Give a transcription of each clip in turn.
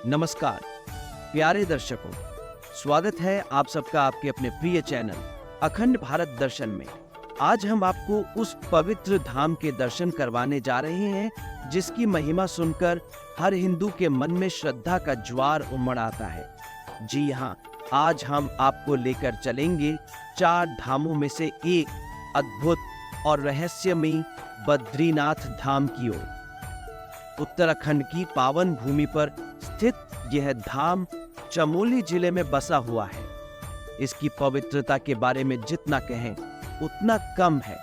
नमस्कार प्यारे दर्शकों, स्वागत है आप सबका आपके अपने प्रिय चैनल अखंड भारत दर्शन में। आज हम आपको उस पवित्र धाम के दर्शन करवाने जा रहे हैं जिसकी महिमा सुनकर हर हिंदू के मन में श्रद्धा का ज्वार उमड़ आता है। जी हाँ, आज हम आपको लेकर चलेंगे 4 धामों में से एक अद्भुत और रहस्यमयी बद्रीनाथ धाम की ओर। उत्तराखंड की पावन भूमि पर स्थित यह धाम चमोली जिले में बसा हुआ है। इसकी पवित्रता के बारे में जितना कहें उतना कम है।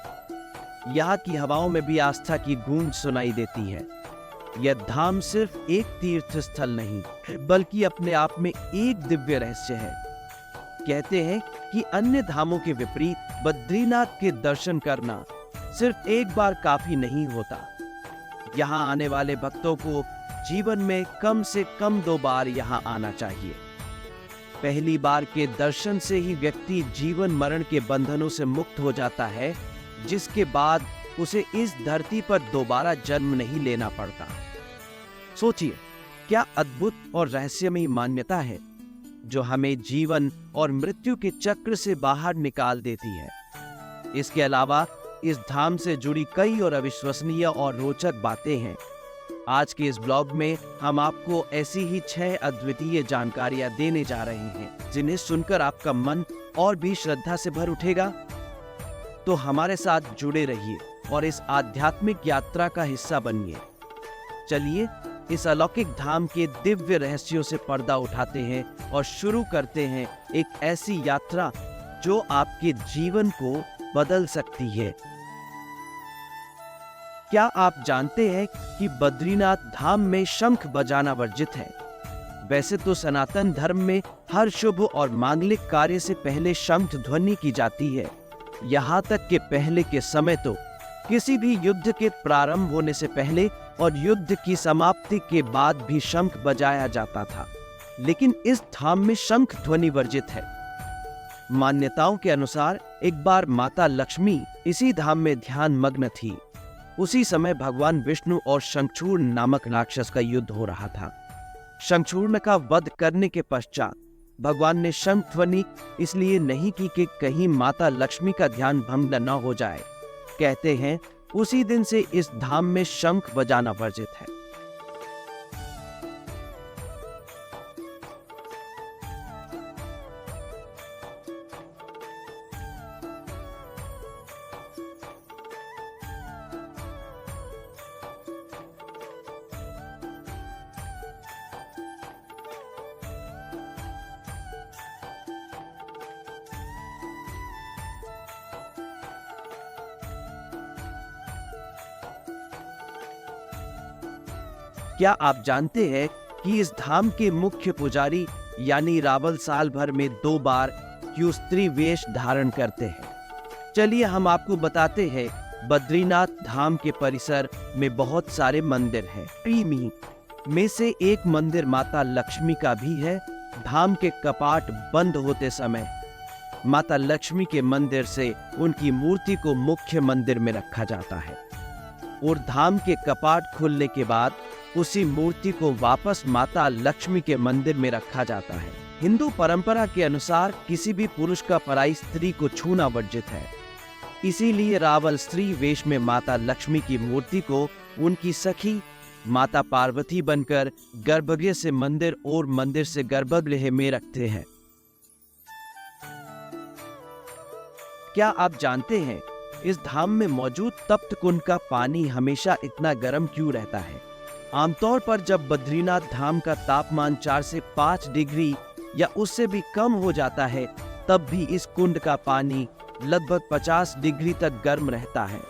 यहाँ की हवाओं में भी आस्था की गूंज सुनाई देती है। यह धाम सिर्फ एक तीर्थ स्थल नहीं बल्कि अपने आप में एक दिव्य रहस्य है। कहते हैं कि अन्य धामों के विपरीत बद्रीनाथ के दर्शन करना सिर्फ एक बार काफी नहीं होता। यहाँ आने वाले भक्तों को जीवन में कम से कम 2 बार यहाँ आना चाहिए। पहली बार के दर्शन से ही व्यक्ति जीवन मरण के बंधनों से मुक्त हो जाता है, जिसके बाद उसे इस धरती पर दोबारा जन्म नहीं लेना पड़ता। सोचिए, क्या अद्भुत और रहस्यमयी मान्यता है जो हमें जीवन और मृत्यु के चक्र से बाहर निकाल देती है। इसके अलावा इस धाम से जुड़ी कई और अविश्वसनीय और रोचक बातें हैं। आज के इस ब्लॉग में हम आपको ऐसी ही 6 अद्वितीय जानकारियां देने जा रहे हैं जिन्हें सुनकर आपका मन और भी श्रद्धा से भर उठेगा। तो हमारे साथ जुड़े रहिए और इस आध्यात्मिक यात्रा का हिस्सा बनिए। चलिए इस अलौकिक धाम के दिव्य रहस्यों से पर्दा उठाते हैं और शुरू करते हैं एक ऐसी यात्रा जो आपके जीवन को बदल सकती है। क्या आप जानते हैं कि बद्रीनाथ धाम में शंख बजाना वर्जित है? वैसे तो सनातन धर्म में हर शुभ और मांगलिक कार्य से पहले शंख ध्वनि की जाती है। यहाँ तक कि पहले के समय तो किसी भी युद्ध के प्रारंभ होने से पहले और युद्ध की समाप्ति के बाद भी शंख बजाया जाता था। लेकिन इस धाम में शंख ध्वनि वर्जित है। मान्यताओं के अनुसार एक बार माता लक्ष्मी इसी धाम में ध्यान मग्न थी। उसी समय भगवान विष्णु और शंखचूर्ण नामक राक्षस का युद्ध हो रहा था। शंखचूर्ण का वध करने के पश्चात भगवान ने शंख ध्वनि इसलिए नहीं की कि कहीं माता लक्ष्मी का ध्यान भंग न हो जाए। कहते हैं उसी दिन से इस धाम में शंख बजाना वर्जित है। क्या आप जानते हैं कि इस धाम के मुख्य पुजारी यानी रावल साल भर में 2 बार क्यों स्त्री वेश धारण करते हैं? चलिए हम आपको बताते हैं। बद्रीनाथ धाम के परिसर में बहुत सारे मंदिर हैं। प्रीमी में से एक मंदिर माता लक्ष्मी का भी है। धाम के कपाट बंद होते समय माता लक्ष्मी के मंदिर से उनकी मूर्ति को मुख्य मंदिर में रखा जाता है और धाम के कपाट खुलने के बाद उसी मूर्ति को वापस माता लक्ष्मी के मंदिर में रखा जाता है। हिंदू परंपरा के अनुसार किसी भी पुरुष का पराई स्त्री को छूना वर्जित है। इसीलिए रावल स्त्री वेश में माता लक्ष्मी की मूर्ति को उनकी सखी माता पार्वती बनकर गर्भगृह से मंदिर और मंदिर से गर्भगृह में रखते हैं। क्या आप जानते हैं इस धाम में मौजूद तप्त कुंड का पानी हमेशा इतना गर्म क्यों रहता है? आमतौर पर जब बद्रीनाथ धाम का तापमान 4 से 5 डिग्री या उससे भी कम हो जाता है, तब भी इस कुंड का पानी लगभग 50 डिग्री तक गर्म रहता है।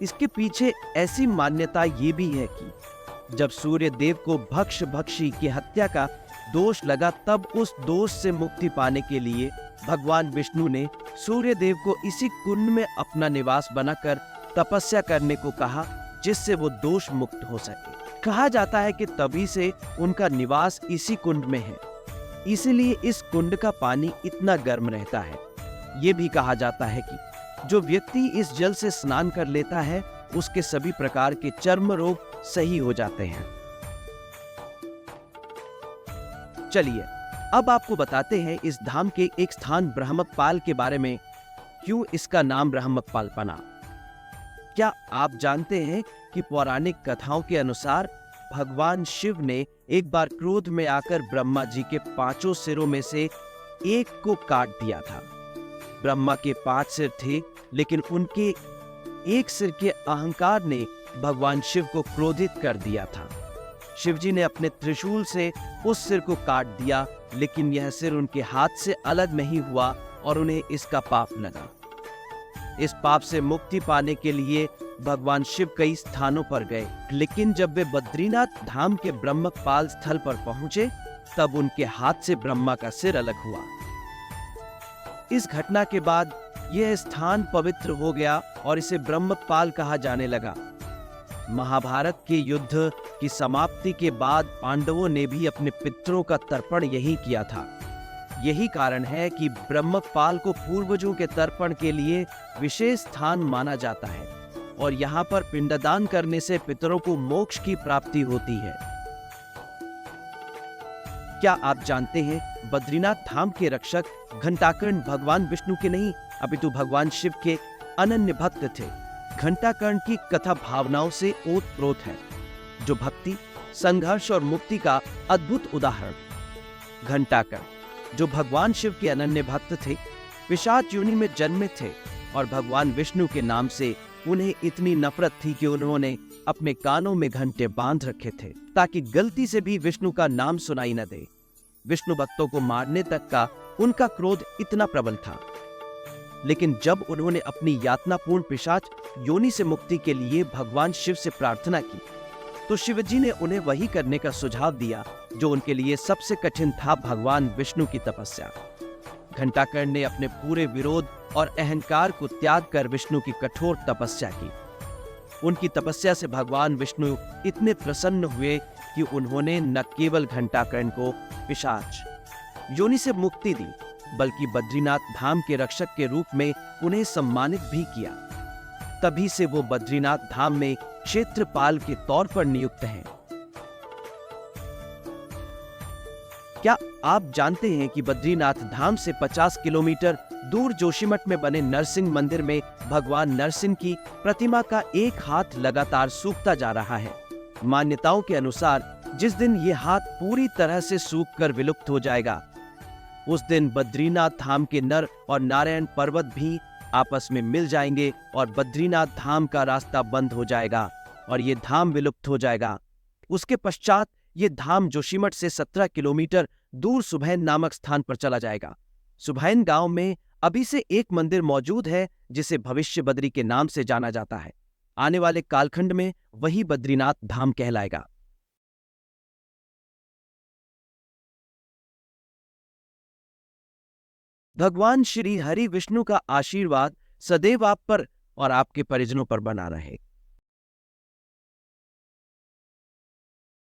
इसके पीछे ऐसी मान्यता ये भी है कि जब सूर्य देव को भक्षी की हत्या का दोष लगा, तब उस दोष से मुक्ति पाने के लिए भगवान विष्णु ने सूर्य देव को इसी कुंड में अपना निवास बनाकर तपस्या करने को कहा, जिससे वो दोष मुक्त हो सके। कहा जाता है कि तभी से उनका निवास इसी कुंड में है, इसलिए इस कुंड का पानी इतना गर्म रहता है। ये भी कहा जाता है कि जो व्यक्ति इस जल से स्नान कर लेता है उसके सभी प्रकार के चर्म रोग सही हो जाते हैं। चलिए अब आपको बताते हैं इस धाम के एक स्थान ब्रह्मकपाल के बारे में, क्यों इसका नाम ब्रह्मकपाल पड़ा। क्या आप जानते हैं कि पौराणिक कथाओं के अनुसार भगवान शिव ने एक बार क्रोध में आकर ब्रह्मा जी के 5 सिरों में से एक को काट दिया था। ब्रह्मा के 5 सिर थे, लेकिन उनके एक सिर के अहंकार ने भगवान शिव को क्रोधित कर दिया था। शिवजी ने अपने त्रिशूल से उस सिर को काट दिया, लेकिन यह सिर उनके हाथ से अलग नहीं हुआ और उन्हें इसका पाप लगा। इस पाप से मुक्ति पाने के लिए भगवान शिव कई स्थानों पर गए, लेकिन जब वे बद्रीनाथ धाम के ब्रह्मकपाल स्थल पर पहुंचे तब उनके हाथ से ब्रह्मा का सिर अलग हुआ। इस घटना के बाद यह स्थान पवित्र हो गया और इसे ब्रह्मकपाल कहा जाने लगा। महाभारत के युद्ध की समाप्ति के बाद पांडवों ने भी अपने पितरों का तर्पण यही किया था। यही कारण है कि ब्रह्मकपाल को पूर्वजों के तर्पण के लिए विशेष स्थान माना जाता है और यहाँ पर पिंडदान करने से पितरों को मोक्ष की प्राप्ति होती है। क्या आप जानते हैं बद्रीनाथ धाम के रक्षक घंटाकर्ण भगवान विष्णु के नहीं अपितु भगवान शिव के अनन्य भक्त थे। घंटाकर्ण की कथा भावनाओं से ओतप्रोत है, जो भक्ति, संघर्ष और मुक्ति का अद्भुत उदाहरण। घंटाकर्ण जो भगवान शिव के अनन्य भक्त थे, पिशाच योनि में जन्मे थे और भगवान विष्णु के नाम से उन्हें इतनी नफरत थी कि उन्होंने अपने कानों में घंटे बांध रखे थे ताकि गलती से भी विष्णु का नाम सुनाई न दे। विष्णु भक्तों को मारने तक का उनका क्रोध इतना प्रबल था, लेकिन जब उन्होंने अपनी यातनापूर्ण पिशाच योनि से मुक्ति के लिए भगवान शिव से प्रार्थना की तो शिवजी ने उन्हें वही करने का सुझाव दिया जो उनके लिए सबसे कठिन था, भगवान विष्णु की तपस्या। घंटाकर्ण ने अपने पूरे विरोध और अहंकार को त्याग कर विष्णु की कठोर तपस्या की। उनकी तपस्या से भगवान विष्णु इतने प्रसन्न हुए कि उन्होंने न केवल घंटाकर्ण को पिशाच योनि से मुक्ति दी, बल्कि बद्रीनाथ धाम के रक्षक के रूप में उन्हें सम्मानित भी किया। तभी से वो बद्रीनाथ धाम में क्षेत्रपाल के तौर पर नियुक्त हैं। क्या आप जानते हैं कि बद्रीनाथ धाम से 50 किलोमीटर दूर जोशीमठ में बने नरसिंह मंदिर में भगवान नरसिंह की प्रतिमा का एक हाथ लगातार सूखता जा रहा है। मान्यताओं के अनुसार जिस दिन ये हाथ पूरी तरह से सूखकर विलुप्त हो जाएगा, उस दिन बद्रीनाथ धाम के नर और नारायण पर्वत भी आपस में मिल जाएंगे और बद्रीनाथ धाम का रास्ता बंद हो जाएगा और ये धाम विलुप्त हो जाएगा। उसके पश्चात ये धाम जोशीमठ से 17 किलोमीटर दूर सुभैन नामक स्थान पर चला जाएगा। सुभैन गांव में अभी से एक मंदिर मौजूद है जिसे भविष्य बद्री के नाम से जाना जाता है। आने वाले कालखंड में वही बद्रीनाथ धाम कहलाएगा। भगवान श्री हरि विष्णु का आशीर्वाद सदैव आप पर और आपके परिजनों पर बना रहे।